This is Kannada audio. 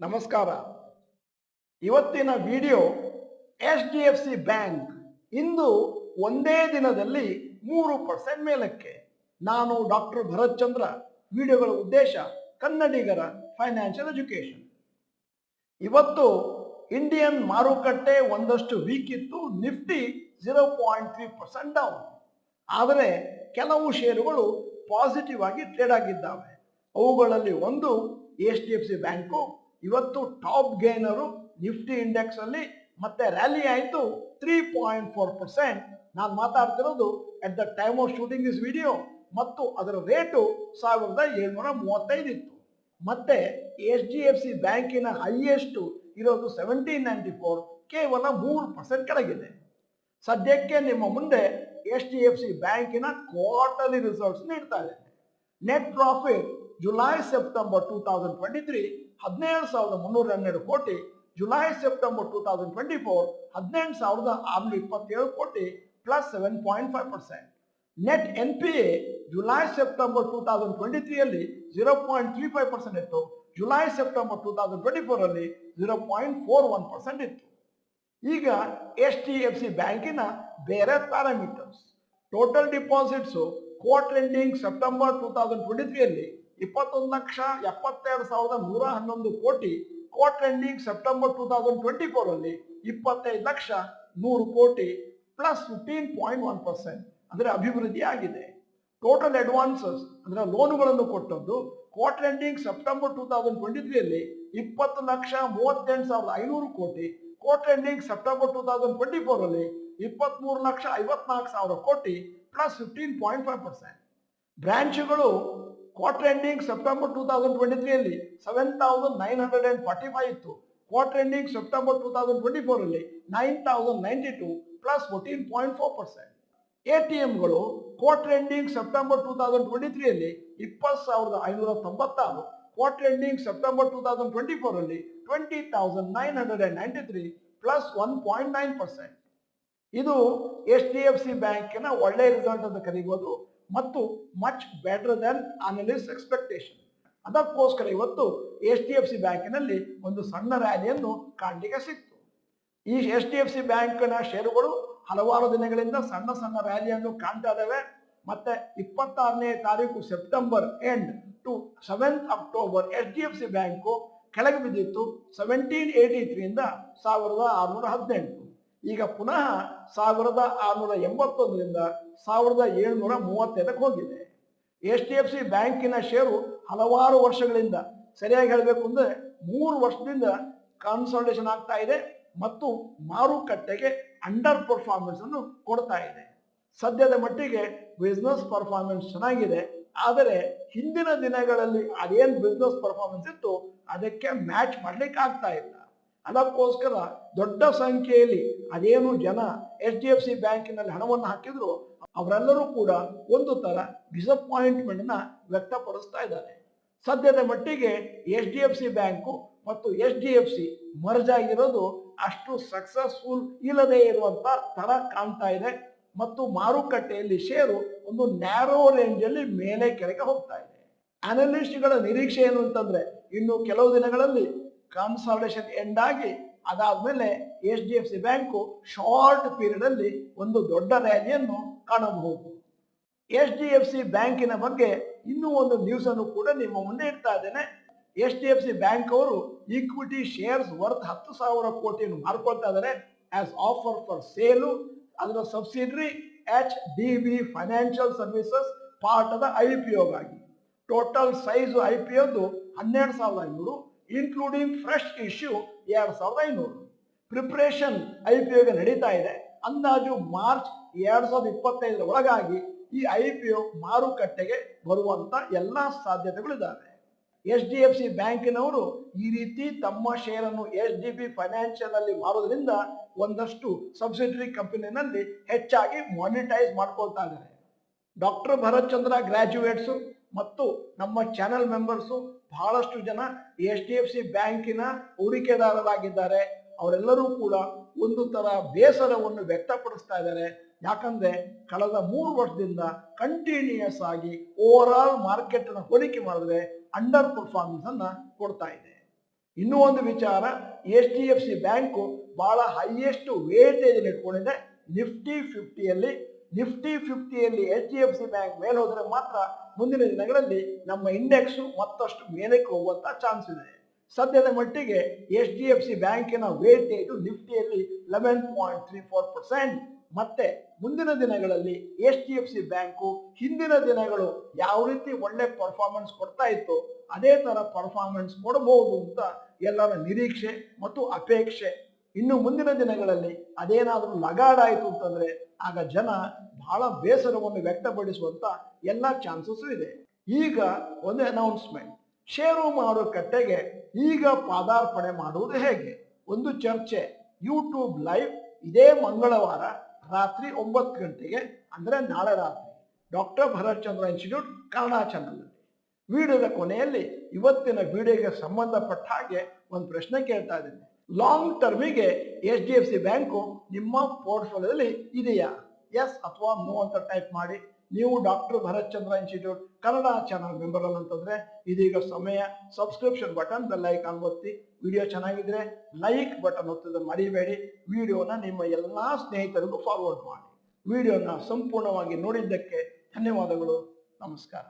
ನಮಸ್ಕಾರ. ಇವತ್ತಿನ ವಿಡಿಯೋ HDFC ಬ್ಯಾಂಕ್ ಇಂದು ಒಂದೇ ದಿನದಲ್ಲಿ 3% ಮೇಲಕ್ಕೆ. ನಾನು ಡಾಕ್ಟರ್ ಭರತ್ ಚಂದ್ರ. ವಿಡಿಯೋಗಳ ಉದ್ದೇಶ ಕನ್ನಡಿಗರ ಫೈನಾನ್ಷಿಯಲ್ ಎಜುಕೇಶನ್. ಇವತ್ತು ಇಂಡಿಯನ್ ಮಾರುಕಟ್ಟೆ ಒಂದಷ್ಟು ವೀಕ್ ಇತ್ತು. Nifty 0.3% down. ಆದರೆ ಕೆಲವು ಷೇರುಗಳು ಪಾಸಿಟಿವ್ ಆಗಿ ಟ್ರೇಡ್ ಆಗಿದ್ದಾವೆ. ಅವುಗಳಲ್ಲಿ ಒಂದು HDFC ಬ್ಯಾಂಕು. ಇವತ್ತು ಟಾಪ್ ಗೇನರು ನಿಫ್ಟಿ ಇಂಡೆಕ್ಸ್ ಅಲ್ಲಿ ಮತ್ತೆ ರ್ಯಾಲಿ ಆಯಿತು 3.4%. ನಾನು ಮಾತಾಡ್ತಿರೋದು at the time of shooting this video ಮತ್ತು ಅದರ ರೇಟು 1735 ಇತ್ತು. ಮತ್ತೆ HDFC ಬ್ಯಾಂಕಿನ ಹೈಯೆಸ್ಟ್ ಇರೋದು 1794, ಕೇವಲ 3% ಕೆಳಗಿದೆ. ಸದ್ಯಕ್ಕೆ ನಿಮ್ಮ ಮುಂದೆ HDFC ಬ್ಯಾಂಕಿನ ಕ್ವಾರ್ಟರ್ಲಿ ರಿಸಲ್ಟ್ಸ್ ನೀಡ್ತಾ ಇದೆ. ನೆಟ್ ಪ್ರಾಫಿಟ್ ಜುಲೈ ಸೆಪ್ಟೆಂಬರ್ 2023 17,312 ಕೋಟಿ, ಜುಲೈ ಸೆಪ್ಟೆಂಬರ್ 2024 18,627 ಕೋಟಿ plus 7.5%. Net NPA July September 2023 ಅಲ್ಲಿ 0.35% ಇತ್ತು, ಜುಲೈ ಸೆಪ್ಟೆಂಬರ್ 2024 ಅಲ್ಲಿ 0.41% ಇತ್ತು. ಈಗ HDFC ಬ್ಯಾಂಕಿನ ಬೇರೆ parameters. Total deposits quarter ending September 2023 ಅಲ್ಲಿ 21,72,111 ಕೋಟಿ, ಕ್ವಾರ್ಟರ್ ಎಂಡಿಂಗ್ ಸೆಪ್ಟೆಂಬರ್ 2024 ಅಲ್ಲಿ 25,100 ಕೋಟಿ ಪ್ಲಸ್ 15.1% ಅಂದರೆ ಅಭಿವೃದ್ಧಿ ಆಗಿದೆ. ಟೋಟಲ್ ಅಡ್ವಾನ್ಸಸ್ ಅಂದರೆ ಲೋನುಗಳನ್ನು ಕೊಟ್ಟದ್ದು ಕ್ವಾರ್ಟರ್ ಎಂಡಿಂಗ್ ಸೆಪ್ಟೆಂಬರ್ 2023 ಅಲ್ಲಿ 20,38,500 ಕೋಟಿ, ಕ್ವಾರ್ಟರ್ ಎಂಡಿಂಗ್ ಸೆಪ್ಟೆಂಬರ್ 2024 ಅಲ್ಲಿ 23,54,000 ಕೋಟಿ ಪ್ಲಸ್ 15.5%. ಬ್ರಾಂಚ್ಗಳು ಕ್ವಾರ್ಟರ್ ಎಂಡಿಂಗ್ ಸೆಪ್ಟೆಂಬರ್ 2023 ಅಲ್ಲಿ 7,945 ಇತ್ತು, ಕ್ವಾರ್ಟರ್ ಎಂಡಿಂಗ್ ಸೆಪ್ಟೆಂಬರ್ 2024 ಅಲ್ಲಿ 9,092 ಪ್ಲಸ್ 14.4%. ATMಗಳು ಕ್ವಾರ್ಟರ್ ಎಂಡಿಂಗ್ ಸೆಪ್ಟೆಂಬರ್ 2023 ಅಲ್ಲಿ 20,596, ಕ್ವಾರ್ಟರ್ ಎಂಡಿಂಗ್ ಸೆಪ್ಟೆಂಬರ್ 2024 ಅಲ್ಲಿ 20,993 ಪ್ಲಸ್ 1.9%. ಇದು HDFC ಬ್ಯಾಂಕಿನ ಒಳ್ಳೆ ರಿಸಲ್ಟ್ ಅಂತ ಕರೀಬಹುದು ಮತ್ತು much better than analyst expectation. ಅದಕ್ಕೋಸ್ಕರ ಇವತ್ತು HDFC ಬ್ಯಾಂಕಿನಲ್ಲಿ ಒಂದು ಸಣ್ಣ ರ್ಯಾಲಿಯನ್ನು ಕಾಣಲಿಕ್ಕೆ ಸಿಕ್ತು. ಈ HDFC ಬ್ಯಾಂಕಿನ ಷೇರುಗಳು ಹಲವಾರು ದಿನಗಳಿಂದ ಸಣ್ಣ ಸಣ್ಣ ರ್ಯಾಲಿಯನ್ನು ಕಾಣ್ತಾ ಇದ್ದಾವೆ. ಮತ್ತೆ 26ನೇ ತಾರೀಕು September end to 7th October HDFC bank ಕೆಳಗೆ ಬಿದ್ದಿತ್ತು 1783 ಇಂದ 1,618. ಈಗ ಪುನಃ 1,681ರಿಂದ 1,735 ಹೋಗಿದೆ. HDFC ಬ್ಯಾಂಕಿನ ಷೇರು ಹಲವಾರು ವರ್ಷಗಳಿಂದ, ಸರಿಯಾಗಿ ಹೇಳಬೇಕು ಅಂದರೆ 3 ವರ್ಷದಿಂದ ಕನ್ಸಾಲಿಡೇಷನ್ ಆಗ್ತಾ ಇದೆ ಮತ್ತು ಮಾರುಕಟ್ಟೆಗೆ ಅಂಡರ್ ಪರ್ಫಾರ್ಮೆನ್ಸ್ ಅನ್ನು ಕೊಡ್ತಾ ಇದೆ. ಸದ್ಯದ ಮಟ್ಟಿಗೆ ಬಿಸ್ನೆಸ್ ಪರ್ಫಾರ್ಮೆನ್ಸ್ ಚೆನ್ನಾಗಿದೆ, ಆದರೆ ಹಿಂದಿನ ದಿನಗಳಲ್ಲಿ ಅದೇನು ಬಿಸ್ನೆಸ್ ಪರ್ಫಾರ್ಮೆನ್ಸ್ ಇತ್ತು ಅದಕ್ಕೆ ಮ್ಯಾಚ್ ಮಾಡ್ಲಿಕ್ಕೆ ಆಗ್ತಾ ಇಲ್ಲ. ಅದಕ್ಕೋಸ್ಕರ ದೊಡ್ಡ ಸಂಖ್ಯೆಯಲ್ಲಿ ಅದೇನು ಜನ HDFC ಬ್ಯಾಂಕಿನಲ್ಲಿ ಹಣವನ್ನು ಹಾಕಿದ್ರು ಅವರೆಲ್ಲರೂ ಕೂಡ ಒಂದು ತರ ಡಿಸಪಾಯಿಂಟ್ಮೆಂಟ್ ನ ವ್ಯಕ್ತಪಡಿಸ್ತಾ ಇದ್ದಾರೆ. ಸದ್ಯದ ಮಟ್ಟಿಗೆ HDFC ಬ್ಯಾಂಕು ಮತ್ತು HDFC ಮರ್ಜ್ ಆಗಿರೋದು ಅಷ್ಟು ಸಕ್ಸಸ್ಫುಲ್ ಇಲ್ಲದೆ ಇರುವಂತ ತರ ಕಾಣ್ತಾ ಇದೆ ಮತ್ತು ಮಾರುಕಟ್ಟೆಯಲ್ಲಿ ಷೇರು ಒಂದು ನ್ಯಾರೋ ರೇಂಜ್ ಅಲ್ಲಿ ಮೇಲೆ ಕೆಳಗೆ ಹೋಗ್ತಾ ಇದೆ. ಅನಲಿಸ್ಟ್ಗಳ ನಿರೀಕ್ಷೆ ಏನು ಅಂತಂದ್ರೆ ಇನ್ನು ಕೆಲವು ದಿನಗಳಲ್ಲಿ ಕನ್ಸಾಲಿಡೇಷನ್ ಎಂಡ್ ಆಗಿ ಅದಾದ್ಮೇಲೆ HDFC ಬ್ಯಾಂಕು ಶಾರ್ಟ್ ಪೀರಿಯಡ್ ಅಲ್ಲಿ ಒಂದು ದೊಡ್ಡ ರ್ಯಾಲಿಯನ್ನು ಕಾಣಬಹುದು. HDFC ಬ್ಯಾಂಕಿನ ಬಗ್ಗೆ ಇನ್ನೂ ಒಂದು ನ್ಯೂಸ್ ಅನ್ನು ಕೂಡ ನಿಮ್ಮ ಮುಂದೆ ಇಡ್ತಾ ಇದ್ದೇನೆ. HDFC ಬ್ಯಾಂಕ್ ಅವರು ಈಕ್ವಿಟಿ ಶೇರ್ಸ್ ವರ್ತ್ 10,000 ಕೋಟಿಯನ್ನು ಮಾರ್ಕೊಳ್ತಾ ಇದ್ದಾರೆ ಆಸ್ ಆಫರ್ ಫಾರ್ ಸೇಲು. ಅದರ subsidiary HDB financial services part ಆದ IPOಗಾಗಿ. ಟೋಟಲ್ ಸೈಜ್ IPOದು 12,500, ಇನ್ಕ್ಲೂಡಿಂಗ್ ಫ್ರೆಶ್ ಇಶ್ಯೂ 2,500. ಪ್ರಿಪರೇಷನ್ IPOಗೆ ನಡೀತಾ ಇದೆ. ಅಂದಾಜು ಮಾರ್ಚ್ 2025 ಒಳಗಾಗಿ ಈ IPO ಮಾರುಕಟ್ಟೆಗೆ ಬರುವಂತ ಎಲ್ಲಾ ಸಾಧ್ಯತೆಗಳಿದ್ದಾವೆ. HDFC ಬ್ಯಾಂಕಿನವರು ಈ ರೀತಿ ತಮ್ಮ ಶೇರನ್ನು HDB ಫೈನಾನ್ಷಿಯಲ್ ಅಲ್ಲಿ ಮಾರೋದ್ರಿಂದ ಒಂದಷ್ಟು ಸಬ್ಸಿಡರಿ ಕಂಪನಿನಲ್ಲಿ ಹೆಚ್ಚಾಗಿ ಮಾನಿಟೈಸ್ ಮಾಡ್ಕೊಳ್ತಾ ಇದ್ದಾರೆ. ಡಾಕ್ಟರ್ ಭರತ್ ಚಂದ್ರ ಗ್ರಾಜ್ಯುಯೇಟ್ಸು ಮತ್ತು ನಮ್ಮ ಚಾನೆಲ್ ಮೆಂಬರ್ಸು ಬಹಳಷ್ಟು ಜನ HDFC ಬ್ಯಾಂಕಿನ ಹೂಡಿಕೆದಾರರಾಗಿದ್ದಾರೆ. ಅವರೆಲ್ಲರೂ ಕೂಡ ಒಂದು ತರ ಬೇಸರವನ್ನು ವ್ಯಕ್ತಪಡಿಸ್ತಾ ಇದ್ದಾರೆ. ಯಾಕಂದ್ರೆ ಕಳೆದ 3 ವರ್ಷದಿಂದ ಕಂಟಿನ್ಯೂಯಸ್ ಆಗಿ ಓವರ್ ಆಲ್ ಮಾರ್ಕೆಟ್ ಅನ್ನು ಹೋಲಿಕೆ ಮಾಡಿದ್ರೆ ಅಂಡರ್ ಪರ್ಫಾರ್ಮೆನ್ಸ್ ಅನ್ನ ಕೊಡ್ತಾ ಇದೆ. ಇನ್ನೂ ಒಂದು ವಿಚಾರ, HDFC ಬ್ಯಾಂಕು ಬಹಳ ಹೈಯೆಸ್ಟ್ ವೇಟೇಜ್ ಇಟ್ಕೊಂಡಿದೆ ನಿಫ್ಟಿ 50ಯಲ್ಲಿ. ನಿಫ್ಟಿ 50ಯಲ್ಲಿ HDFC ಬ್ಯಾಂಕ್ ಮೇಲೆ ಹೋದರೆ ಮಾತ್ರ ಮುಂದಿನ ದಿನಗಳಲ್ಲಿ ನಮ್ಮ ಇಂಡೆಕ್ಸ್ ಮತ್ತಷ್ಟು ಮೇಲಕ್ಕೆ ಹೋಗುವಂತ ಚಾನ್ಸ್ ಇದೆ. ಸದ್ಯದ ಮಟ್ಟಿಗೆ HDFC ಬ್ಯಾಂಕಿನ ವೇಟೇಜ್ ನಿಫ್ಟಿಯಲ್ಲಿ 11.34%. ಮತ್ತೆ ಮುಂದಿನ ದಿನಗಳಲ್ಲಿ HDFC ಬ್ಯಾಂಕು ಹಿಂದಿನ ದಿನಗಳು ಯಾವ ರೀತಿ ಒಳ್ಳೆ ಪರ್ಫಾರ್ಮೆನ್ಸ್ ಕೊಡ್ತಾ ಇತ್ತು ಅದೇ ತರ ಪರ್ಫಾರ್ಮೆನ್ಸ್ ಕೊಡಬಹುದು ಅಂತ ಎಲ್ಲರ ನಿರೀಕ್ಷೆ ಮತ್ತು ಅಪೇಕ್ಷೆ. ಇನ್ನು ಮುಂದಿನ ದಿನಗಳಲ್ಲಿ ಅದೇನಾದರೂ ಲಗಾಡಾಯಿತು ಅಂತಂದ್ರೆ ಆಗ ಜನ ಬಹಳ ಬೇಸರವನ್ನು ವ್ಯಕ್ತಪಡಿಸುವಂತ ಎಲ್ಲ ಚಾನ್ಸಸ್ ಇದೆ. ಈಗ ಒಂದು ಅನೌನ್ಸ್ಮೆಂಟ್, ಷೇರು ಮಾರುಕಟ್ಟೆಗೆ ಈಗ ಪಾದಾರ್ಪಣೆ ಮಾಡುವುದು ಹೇಗೆ? ಒಂದು ಚರ್ಚೆ. ಯೂಟ್ಯೂಬ್ ಲೈವ್ ಇದೇ ಮಂಗಳವಾರ ರಾತ್ರಿ 9 ಗಂಟೆಗೆ, ಅಂದ್ರೆ ನಾಳೆ ರಾತ್ರಿ, ಡಾಕ್ಟರ್ ಭರತ್ ಚಂದ್ರ ಇನ್ಸ್ಟಿಟ್ಯೂಟ್ ಕನ್ನಡ ಚಾನಲ್. ವಿಡಿಯೋದ ಕೊನೆಯಲ್ಲಿ ಇವತ್ತಿನ ವಿಡಿಯೋಗೆ ಸಂಬಂಧಪಟ್ಟ ಹಾಗೆ ಒಂದು ಪ್ರಶ್ನೆ ಕೇಳ್ತಾ ಇದ್ದೀನಿ. ಲಾಂಗ್ ಟರ್ಮಿಗೆ HDFC ಬ್ಯಾಂಕು ನಿಮ್ಮ ಪೋರ್ಟ್ಫೋಲಿಯೋದಲ್ಲಿ ಇದೆಯಾ? ಎಸ್ ಅಥವಾ ನೋ ಅಂತ ಟೈಪ್ ಮಾಡಿ. ನೀವು ಡಾಕ್ಟರ್ ಭರತ್ ಚಂದ್ರ ಇನ್ಸ್ಟಿಟ್ಯೂಟ್ ಕನ್ನಡ ಚಾನಲ್ ಮೆಂಬರ್ ಅಂತಂದ್ರೆ ಇದೀಗ ಸಮಯ. ಸಬ್ಸ್ಕ್ರಿಪ್ಷನ್ ಬಟನ್, ಬೆಲ್ ಐಕಾನ್ ಒತ್ತಿ. ವಿಡಿಯೋ ಚೆನ್ನಾಗಿದ್ರೆ ಲೈಕ್ ಬಟನ್ ಒತ್ತೋದು ಮರಿಬೇಡಿ. ವಿಡಿಯೋನ ನಿಮ್ಮ ಎಲ್ಲಾ ಸ್ನೇಹಿತರಿಗೂ ಫಾರ್ವರ್ಡ್ ಮಾಡಿ. ವಿಡಿಯೋನ ಸಂಪೂರ್ಣವಾಗಿ ನೋಡಿದ್ದಕ್ಕೆ ಧನ್ಯವಾದಗಳು. ನಮಸ್ಕಾರ.